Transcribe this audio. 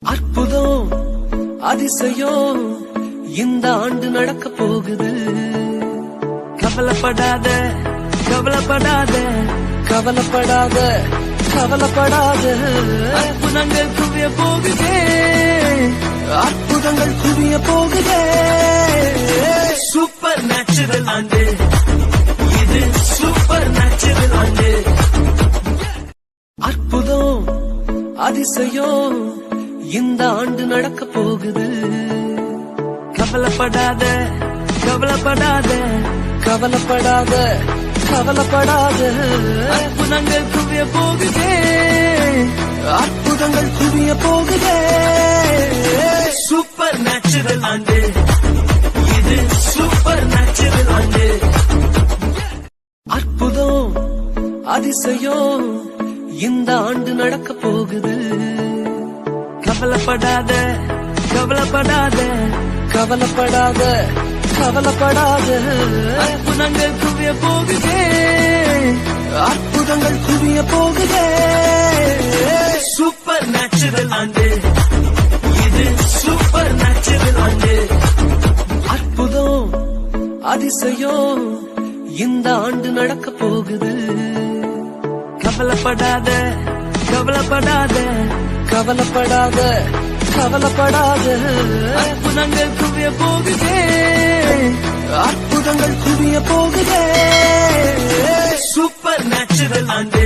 அற்புதம் அதிசயம் இந்த ஆண்டு நடக்க போகுது. கவலைப்படாத கவலைப்படாத கவலைப்படாத கவலைப்படாத அற்புதங்கள் குவிய போகுதே, அற்புதங்கள் குவிய போகுதே. சூப்பர் நேச்சுரல் ஆண்டு இது, சூப்பர் நேச்சுரல் ஆண்டு. அற்புதம் அதிசயம் இந்த ஆண்டு நடக்க போகுது. கவலைப்படாத கவலைப்படாத கவலைப்படாத கவலைப்படாத அற்புதங்கள் குவிய போகுதே, அற்புதங்கள் குவிய போகுதே. சூப்பர் நேச்சுரல் ஆண்டு இது, சூப்பர் நேச்சுரல் ஆண்டு. அற்புதம் அதிசயம் இந்த ஆண்டு நடக்க போகுது. கவலைப்படாத கவலைப்படாத கவலைப்படாத கவலைப்படாத அற்புதங்கள் குவிய போகுதே, அற்புதங்கள் குவிய போகுதே. சூப்பர் நேச்சுரல் ஆண்டு இது, சூப்பர் நேச்சுரல் ஆண்டு. அற்புதம் அதிசயம் இந்த ஆண்டு நடக்க போகுது. கவலைப்படாத கவலைப்படாத கவலைப்படாத கவலைப்படாத அற்புதங்கள் குவிய போகுதே, அற்புதங்கள் குவிய போகுதே. சூப்பர் நேச்சுரல் ஆண்டு